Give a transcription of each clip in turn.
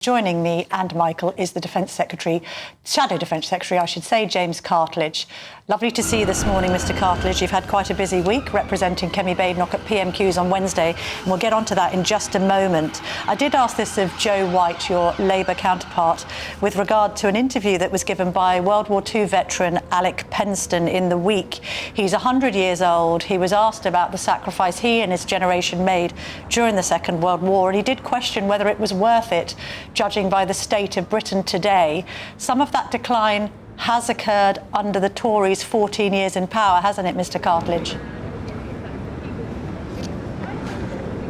Joining me and Michael is the Defence Secretary, Shadow Defence Secretary, I should say, James Cartlidge. Lovely to see you this morning, Mr Cartlidge. You've had quite a busy week representing Kemi Badenoch at PMQs on Wednesday, and we'll get onto that in just a moment. I did ask this of Joe White, your Labour counterpart, with regard to an interview that was given by World War II veteran Alec Penston in the week. He's 100 years old. He was asked about the sacrifice he and his generation made during the Second World War, and he did question whether it was worth it, judging by the state of Britain today. Some of that decline has occurred under the Tories' 14 years in power, hasn't it, Mr Cartlidge?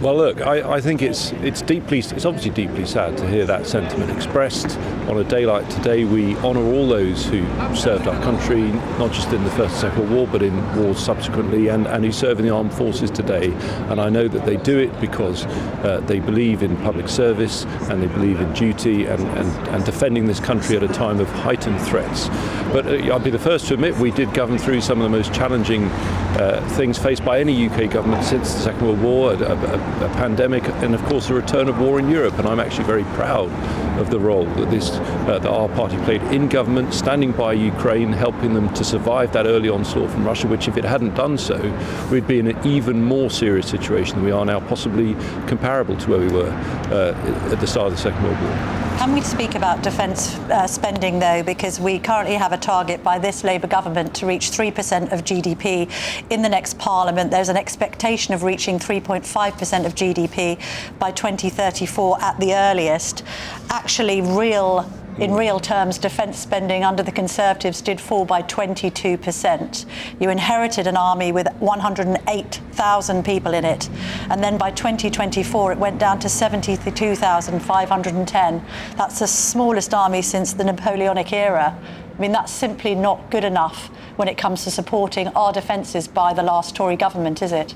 Well, look, I think it's obviously deeply sad to hear that sentiment expressed. On a day like today, we honour all those who served our country, not just in the First and Second World War, but in wars subsequently, and who serve in the armed forces today. And I know that they do it because they believe in public service and they believe in duty and defending this country at a time of heightened threats. But I'll be the first to admit we did govern through some of the most challenging things faced by any UK government since the Second World War, a pandemic, and of course the return of war in Europe. And I'm actually very proud of the role that our party played in government, standing by Ukraine, helping them to survive that early onslaught from Russia, which if it hadn't done so, we'd be in an even more serious situation than we are now, possibly comparable to where we were at the start of the Second World War. Can we speak about defence spending, though, because we currently have a target by this Labour government to reach 3% of GDP in the next Parliament. There's an expectation of reaching 3.5% of GDP by 2034 at the earliest. Actually, in real terms, defence spending under the Conservatives did fall by 22%. You inherited an army with 108,000 people in it, and then by 2024 it went down to 72,510. That's the smallest army since the Napoleonic era. I mean, that's simply not good enough when it comes to supporting our defences by the last Tory government, is it?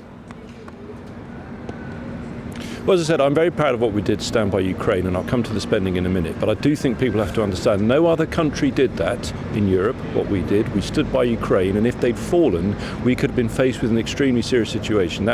Well, as I said, I'm very proud of what we did to stand by Ukraine, and I'll come to the spending in a minute. But I do think people have to understand no other country did that in Europe, what we did. We stood by Ukraine, and if they'd fallen, we could have been faced with an extremely serious situation.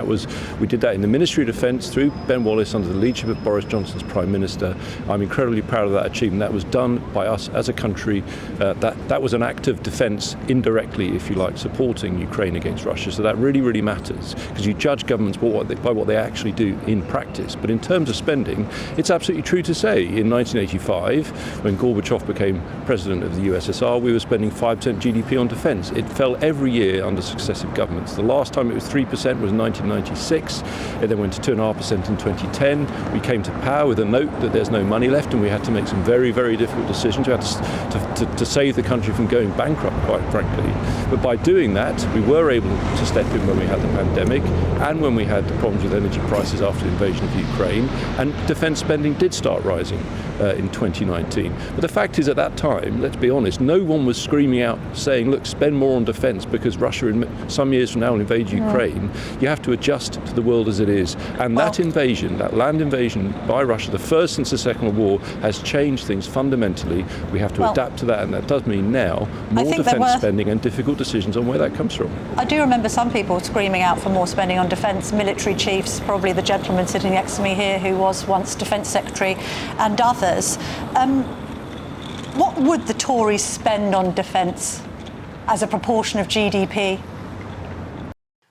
We did that in the Ministry of Defence through Ben Wallace under the leadership of Boris Johnson as Prime Minister. I'm incredibly proud of that achievement. That was done by us as a country. That was an act of defence, indirectly, if you like, supporting Ukraine against Russia. So that really, really matters, because you judge governments by what they actually do in practice. But in terms of spending, it's absolutely true to say in 1985, when Gorbachev became president of the USSR, we were spending 5% GDP on defence. It fell every year under successive governments. The last time it was 3% was 1996. It then went to 2.5% in 2010. We came to power with a note that there's no money left, and we had to make some very, very difficult decisions. We had to save the country from going bankrupt, quite frankly. But by doing that, we were able to step in when we had the pandemic and when we had the problems with energy prices after the invasion of Ukraine, and defence spending did start rising in 2019. But the fact is, at that time, let's be honest, no one was screaming out saying, look, spend more on defence because Russia some years from now will invade Ukraine. You have to adjust to the world as it is. And that invasion, that land invasion by Russia, the first since the Second World War, has changed things fundamentally. We have to adapt to that, and that does mean now more defence spending and difficult decisions on where that comes from. I do remember some people screaming out for more spending on defence, military chiefs, probably the gentleman sitting next to me here who was once Defence Secretary, and others. What would the Tories spend on defence as a proportion of GDP?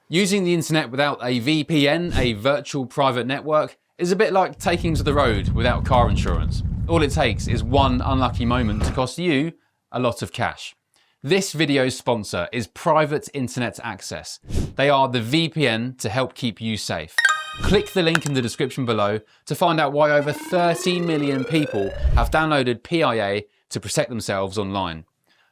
Using the internet without a VPN, a virtual private network, is a bit like taking to the road without car insurance. All it takes is one unlucky moment to cost you a lot of cash. This video's sponsor is Private Internet Access. They are the VPN to help keep you safe. Click the link in the description below to find out why over 30 million people have downloaded PIA to protect themselves online.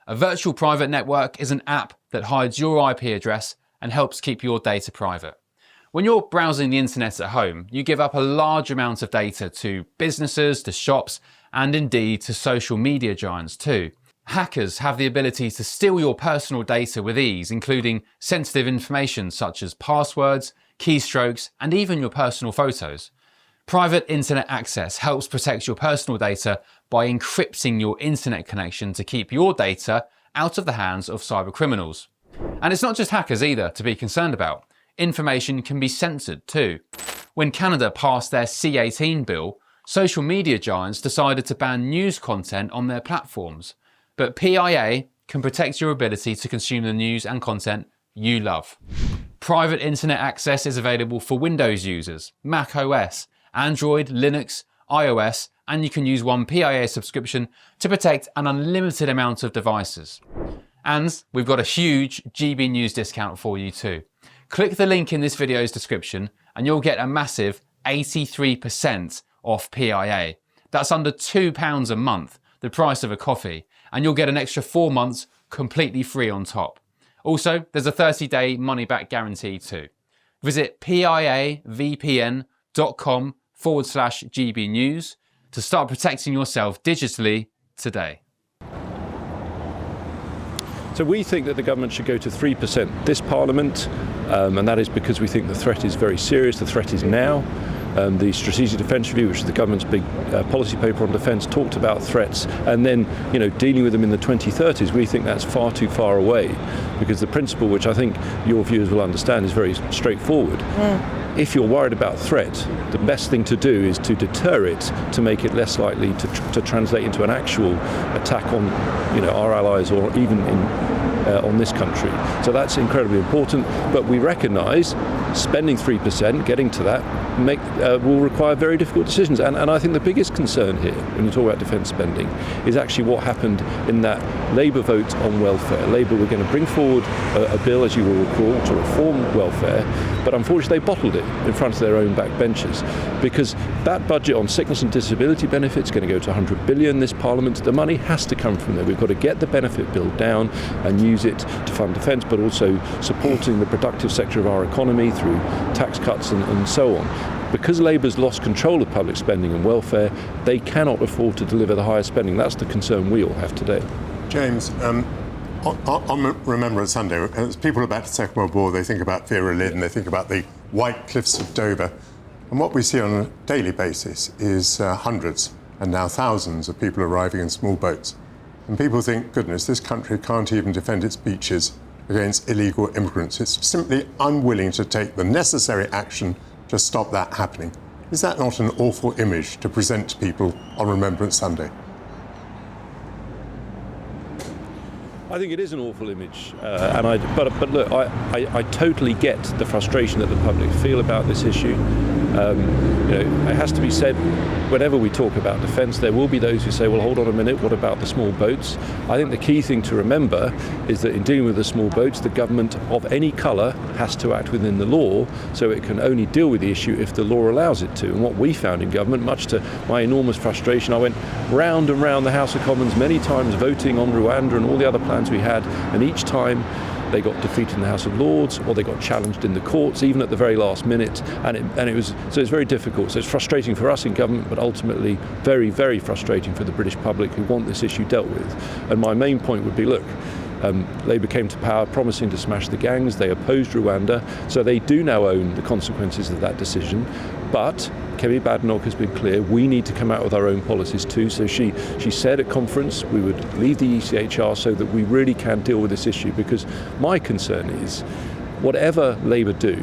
A virtual private network is an app that hides your IP address and helps keep your data private. When you're browsing the internet at home, you give up a large amount of data to businesses, to shops, and indeed to social media giants too. Hackers have the ability to steal your personal data with ease, including sensitive information such as passwords, keystrokes, and even your personal photos. Private Internet Access helps protect your personal data by encrypting your internet connection to keep your data out of the hands of cyber criminals. And it's not just hackers either to be concerned about. Information can be censored too. When Canada passed their C-18 bill, social media giants decided to ban news content on their platforms. But PIA can protect your ability to consume the news and content you love. Private internet access is available for Windows users, Mac OS, Android, Linux, iOS, and you can use one PIA subscription to protect an unlimited amount of devices. And we've got a huge GB News discount for you too. Click the link in this video's description and you'll get a massive 83% off PIA. That's under £2 a month, the price of a coffee, and you'll get an extra 4 months completely free on top. Also, there's a 30-day money-back guarantee too. Visit piavpn.com/GB News to start protecting yourself digitally today. So we think that the government should go to 3% this Parliament, and that is because we think the threat is very serious. The threat is now. The Strategic Defence Review, which is the government's big policy paper on defence, talked about threats and then, dealing with them in the 2030s. We think that's far too far away, because the principle, which I think your viewers will understand, is very straightforward. If you're worried about threat, the best thing to do is to deter it, to make it less likely to translate into an actual attack on, our allies or even on this country. So that's incredibly important. But we recognise spending 3%, getting to that, will require very difficult decisions. And I think the biggest concern here, when you talk about defence spending, is actually what happened in that Labour vote on welfare. Labour were going to bring forward a bill, as you will recall, to reform welfare, but unfortunately they bottled it in front of their own backbenchers, because that budget on sickness and disability benefits is going to go to 100 billion this Parliament. The money has to come from there. We've got to get the benefit bill down and use it to fund defence, but also supporting the productive sector of our economy through tax cuts and so on. Because Labour's lost control of public spending and welfare, they cannot afford to deliver the higher spending. That's the concern we all have today. James, on Remembrance Sunday, as people about the Second World War, they think about Vera Lynn, they think about the White Cliffs of Dover. And what we see on a daily basis is hundreds and now thousands of people arriving in small boats. And people think, goodness, this country can't even defend its beaches against illegal immigrants. It's simply unwilling to take the necessary action to stop that happening. Is that not an awful image to present to people on Remembrance Sunday? I think it is an awful image, but look, I totally get the frustration that the public feel about this issue. It has to be said, whenever we talk about defence, there will be those who say, well, hold on a minute, what about the small boats? I think the key thing to remember is that in dealing with the small boats, the government of any colour has to act within the law, so it can only deal with the issue if the law allows it to. And what we found in government, much to my enormous frustration, I went round and round the House of Commons many times voting on Rwanda and all the other plans we had, and each time they got defeated in the House of Lords, or they got challenged in the courts, even at the very last minute, and it's very difficult. So it's frustrating for us in government, but ultimately very, very frustrating for the British public who want this issue dealt with. And my main point would be, look, Labour came to power promising to smash the gangs. They opposed Rwanda, so they do now own the consequences of that decision. But Kemi Badenoch has been clear, we need to come out with our own policies too. So she said at conference we would leave the ECHR so that we really can deal with this issue, because my concern is whatever Labour do,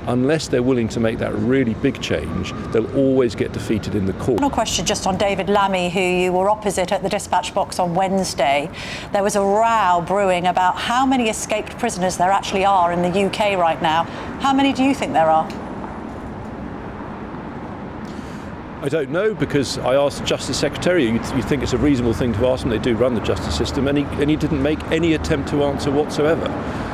unless they're willing to make that really big change, they'll always get defeated in the court. Final question just on David Lammy, who you were opposite at the dispatch box on Wednesday. There was a row brewing about how many escaped prisoners there actually are in the UK right now. How many do you think there are? I don't know, because I asked the Justice Secretary. You think it's a reasonable thing to ask him. They do run the justice system, and he didn't make any attempt to answer whatsoever.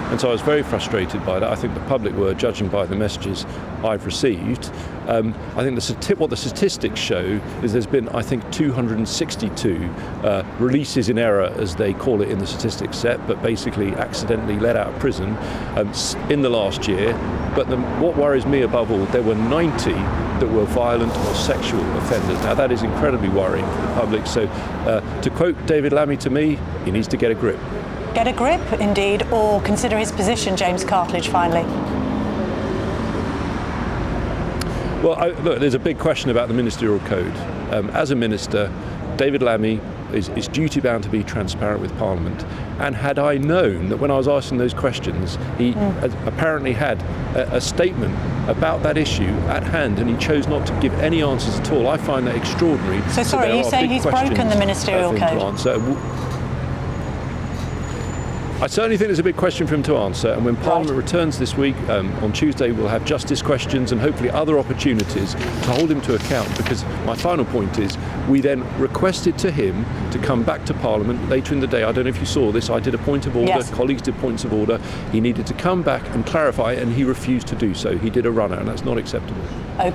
And so I was very frustrated by that. I think the public were, judging by the messages I've received. I think what the statistics show is there's been, I think, 262 releases in error, as they call it in the statistics set, but basically accidentally let out of prison in the last year. But what worries me above all, there were 90 that were violent or sexual offenders. Now that is incredibly worrying for the public. So to quote David Lammy to me, he needs to get a grip. Get a grip, indeed, or consider his position, James Cartlidge, finally. Well, look, there's a big question about the ministerial code. As a minister, David Lammy is duty-bound to be transparent with Parliament. And had I known that when I was asking those questions, he apparently had a statement about that issue at hand, and he chose not to give any answers at all, I find that extraordinary. So sorry, are you saying he's broken the ministerial code? I certainly think there's a big question for him to answer, and when Parliament returns this week, on Tuesday, we'll have justice questions and hopefully other opportunities to hold him to account, because my final point is we then requested to him to come back to Parliament later in the day. I don't know if you saw this, I did a point of order, yes. Colleagues did points of order. He needed to come back and clarify, and he refused to do so. He did a runner, and that's not acceptable. OK.